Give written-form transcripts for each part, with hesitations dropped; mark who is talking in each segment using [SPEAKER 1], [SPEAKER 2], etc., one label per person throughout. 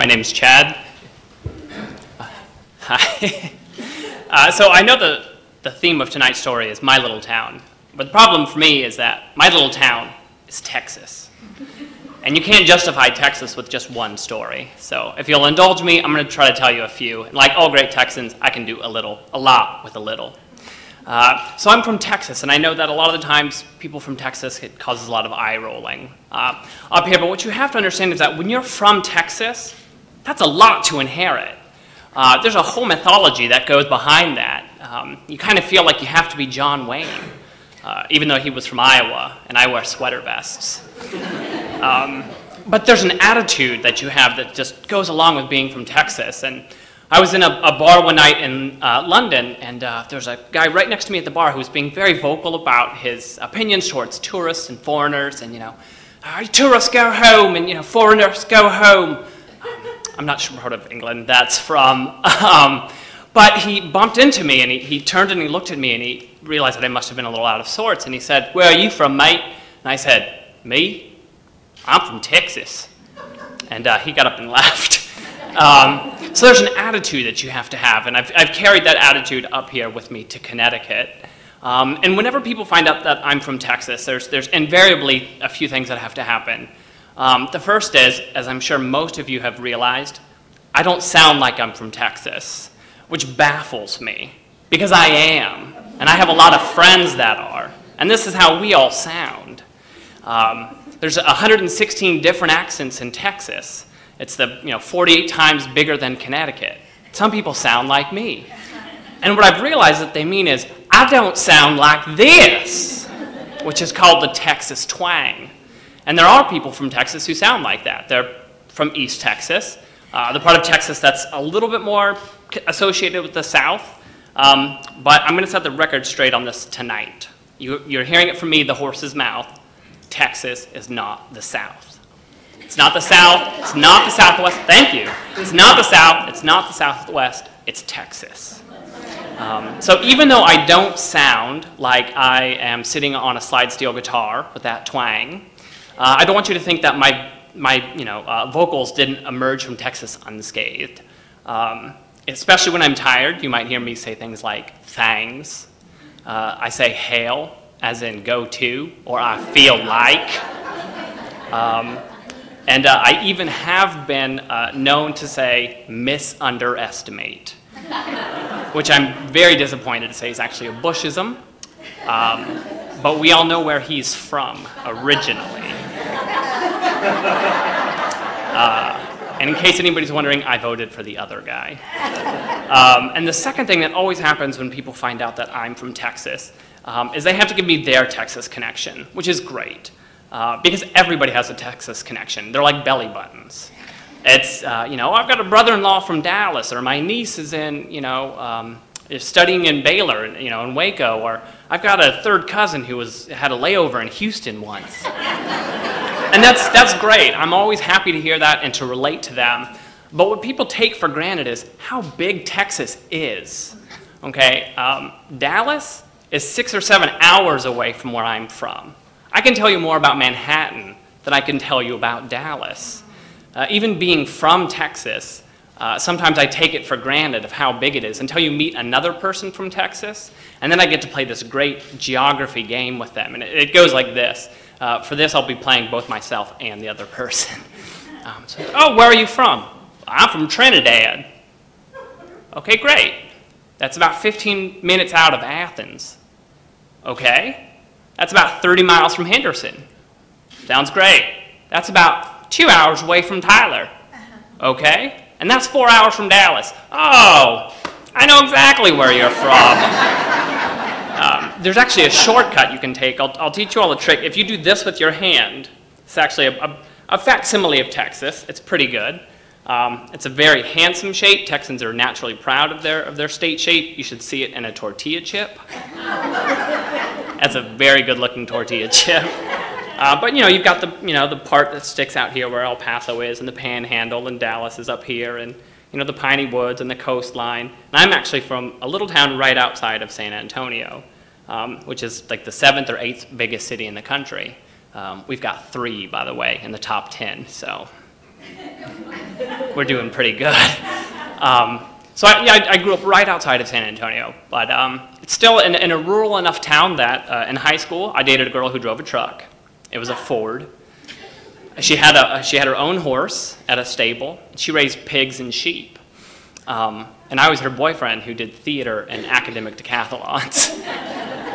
[SPEAKER 1] my name's Chad. Hi. So I know the theme of tonight's story is my little town, but the problem for me is that my little town is Texas. And you can't justify Texas with just one story. So if you'll indulge me, I'm going to try to tell you a few. And like all great Texans, I can do a lot with a little. So I'm from Texas, and I know that a lot of the times people from Texas, it causes a lot of eye rolling up here. But what you have to understand is that when you're from Texas, that's a lot to inherit. There's a whole mythology that goes behind that. You kind of feel like you have to be John Wayne, even though he was from Iowa, and I wear sweater vests. But there's an attitude that you have that just goes along with being from Texas. And I was in a bar one night in London, and there's a guy right next to me at the bar who was being very vocal about his opinions towards tourists and foreigners, and, tourists go home, and, foreigners go home. I'm not sure what part of England that's from. But he bumped into me, and he turned and he looked at me, and he realized that I must have been a little out of sorts, and he said, "Where are you from, mate?" And I said, "Me? I'm from Texas." And he got up and laughed. So there's an attitude that you have to have, and I've carried that attitude up here with me to Connecticut. And whenever people find out that I'm from Texas, there's invariably a few things that have to happen. The first is, as I'm sure most of you have realized, I don't sound like I'm from Texas, which baffles me, because I am, and I have a lot of friends that are, and this is how we all sound. There's 116 different accents in Texas. It's 48 times bigger than Connecticut. Some people sound like me. And what I've realized that they mean is, I don't sound like this, which is called the Texas twang. And there are people from Texas who sound like that. They're from East Texas, the part of Texas that's a little bit more associated with the South. But I'm going to set the record straight on this tonight. You're hearing it from me, the horse's mouth. Texas is not the South. It's not the South. It's not the Southwest. Thank you. It's not the South. It's not the Southwest. It's Texas. So even though I don't sound like I am sitting on a slide steel guitar with that twang, I don't want you to think that my vocals didn't emerge from Texas unscathed. Especially when I'm tired, you might hear me say things like thangs. I say hail, as in go to, or I feel like. And I even have been known to say misunderestimate, which I'm very disappointed to say is actually a Bushism. But we all know where he's from originally. And in case anybody's wondering, I voted for the other guy. And the second thing that always happens when people find out that I'm from Texas is they have to give me their Texas connection, which is great. Because everybody has a Texas connection. They're like belly buttons. It's, I've got a brother-in-law from Dallas, or my niece is in, is studying in Baylor, in Waco, or I've got a third cousin who had a layover in Houston once. And that's great. I'm always happy to hear that and to relate to them. But what people take for granted is how big Texas is. Okay, Dallas is 6 or 7 hours away from where I'm from. I can tell you more about Manhattan than I can tell you about Dallas. Even being from Texas, sometimes I take it for granted of how big it is until you meet another person from Texas, and then I get to play this great geography game with them. And it goes like this. For this, I'll be playing both myself and the other person. Oh, where are you from? I'm from Trinidad. Okay, great. That's about 15 minutes out of Athens. Okay. That's about 30 miles from Henderson. Sounds great. That's about 2 hours away from Tyler. Okay? And that's 4 hours from Dallas. Oh, I know exactly where you're from. There's actually a shortcut you can take. I'll teach you all a trick. If you do this with your hand, it's actually a facsimile of Texas. It's pretty good. It's a very handsome shape. Texans are naturally proud of their state shape. You should see it in a tortilla chip. That's a very good-looking tortilla chip. But you've got the part that sticks out here where El Paso is, and the Panhandle, and Dallas is up here, and the piney woods and the coastline. And I'm actually from a little town right outside of San Antonio, which is like the 7th or 8th biggest city in the country. We've got 3, by the way, in the top 10. So we're doing pretty good. So I grew up right outside of San Antonio, but it's still in a rural enough town that in high school I dated a girl who drove a truck. It was a Ford. She had her own horse at a stable. She raised pigs and sheep. And I was her boyfriend who did theater and academic decathlons.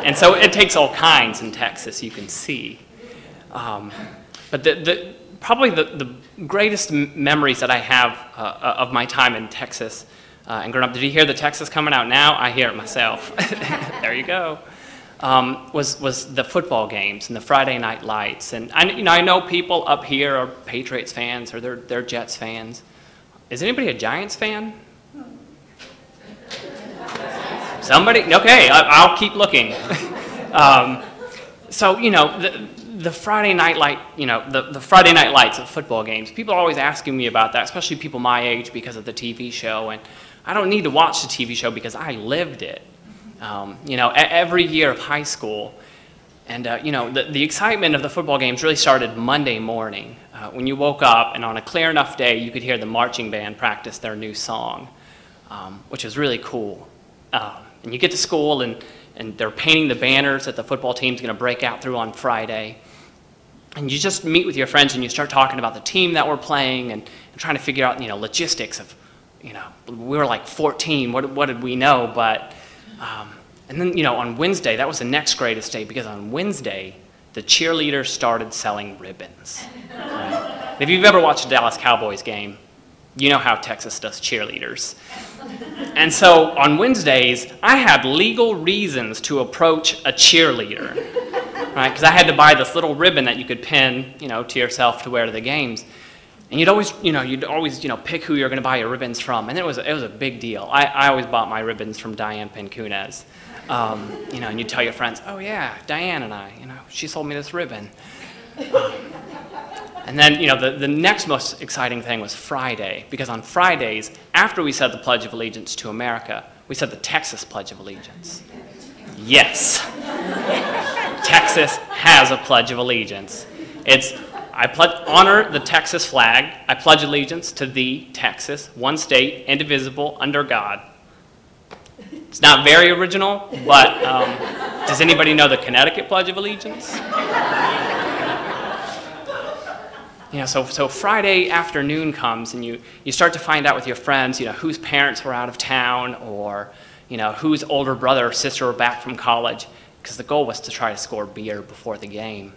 [SPEAKER 1] And so it takes all kinds in Texas, you can see. But probably the greatest memories that I have of my time in Texas and growing up, did you hear the Texas coming out now? I hear it myself. There you go. Was the football games and the Friday night lights. And I know people up here are Patriots fans or they're Jets fans. Is anybody a Giants fan? Somebody? Okay, I'll keep looking. So, the Friday night light, the Friday night lights of football games, people are always asking me about that, especially people my age because of the TV show. And I don't need to watch the TV show because I lived it. Every year of high school. And, the excitement of the football games really started Monday morning when you woke up and on a clear enough day you could hear the marching band practice their new song, which was really cool. And you get to school and they're painting the banners that the football team's going to break out through on Friday. And you just meet with your friends and you start talking about the team that we're playing and trying to figure out, logistics of, we were like 14, what did we know? But, and then, on Wednesday, that was the next greatest day because on Wednesday, the cheerleaders started selling ribbons. Right? If you've ever watched a Dallas Cowboys game, you know how Texas does cheerleaders. And so on Wednesdays, I had legal reasons to approach a cheerleader, right? Because I had to buy this little ribbon that you could pin, to yourself to wear to the games. And you'd always pick who you're going to buy your ribbons from. And it was a big deal. I always bought my ribbons from Diane Pencunas. And you'd tell your friends, oh yeah, Diane and I, she sold me this ribbon. And then, the next most exciting thing was Friday, because on Fridays, after we said the Pledge of Allegiance to America, we said the Texas Pledge of Allegiance. Yes. Texas has a Pledge of Allegiance. Honor the Texas flag. I pledge allegiance to thee, Texas, one state, indivisible, under God. It's not very original, but does anybody know the Connecticut Pledge of Allegiance? So Friday afternoon comes and you start to find out with your friends, whose parents were out of town or, whose older brother or sister were back from college, because the goal was to try to score beer before the game.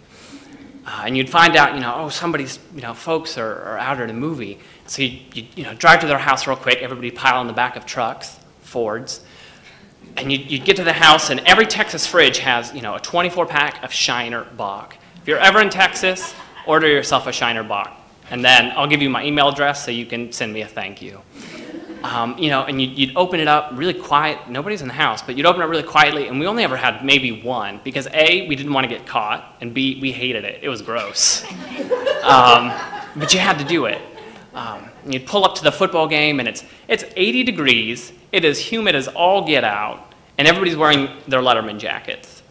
[SPEAKER 1] And you'd find out, somebody's, folks are out at a movie. So you drive to their house real quick, everybody pile in the back of trucks, Fords, and you'd get to the house and every Texas fridge has, a 24-pack of Shiner Bock. If you're ever in Texas, order yourself a Shiner Bock, and then I'll give you my email address so you can send me a thank you. And you'd open it up really quiet. Nobody's in the house, but you'd open it really quietly, and we only ever had maybe one because A, we didn't want to get caught, and B, we hated it. It was gross. But you had to do it. And you'd pull up to the football game, and it's 80 degrees. It is humid as all get out, and everybody's wearing their Letterman jackets.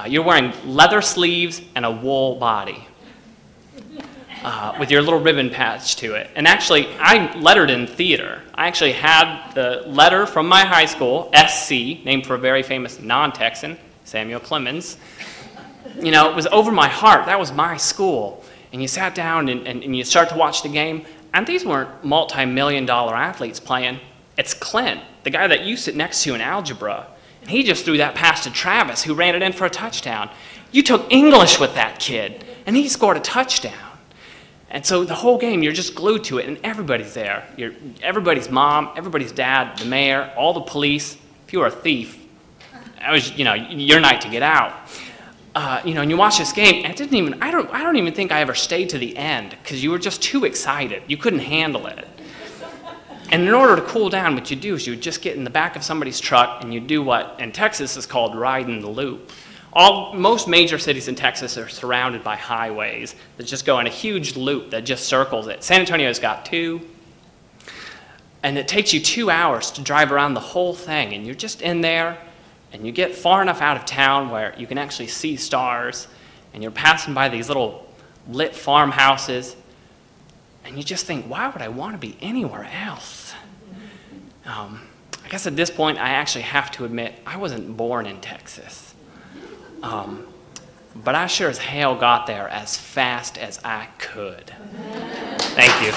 [SPEAKER 1] You're wearing leather sleeves and a wool body. With your little ribbon patch to it. And actually, I lettered in theater. I actually had the letter from my high school, SC, named for a very famous non-Texan, Samuel Clemens. It was over my heart. That was my school. And you sat down and you start to watch the game, and these weren't multi-million-dollar athletes playing. It's Clint, the guy that you sit next to in algebra. And he just threw that pass to Travis, who ran it in for a touchdown. You took English with that kid, and he scored a touchdown. And so the whole game, you're just glued to it, and everybody's there. Everybody's mom, everybody's dad, the mayor, all the police. If you were a thief, that was, your night to get out. And you watch this game, and I don't even think I ever stayed to the end, because you were just too excited. You couldn't handle it. And in order to cool down, what you do is you would just get in the back of somebody's truck, and you do what in Texas is called riding the loop. Most major cities in Texas are surrounded by highways that just go in a huge loop that just circles it. San Antonio's got 2. And it takes you 2 hours to drive around the whole thing. And you're just in there, and you get far enough out of town where you can actually see stars. And you're passing by these little lit farmhouses. And you just think, why would I want to be anywhere else? I guess at this point, I actually have to admit, I wasn't born in Texas. But I sure as hell got there as fast as I could. Thank you.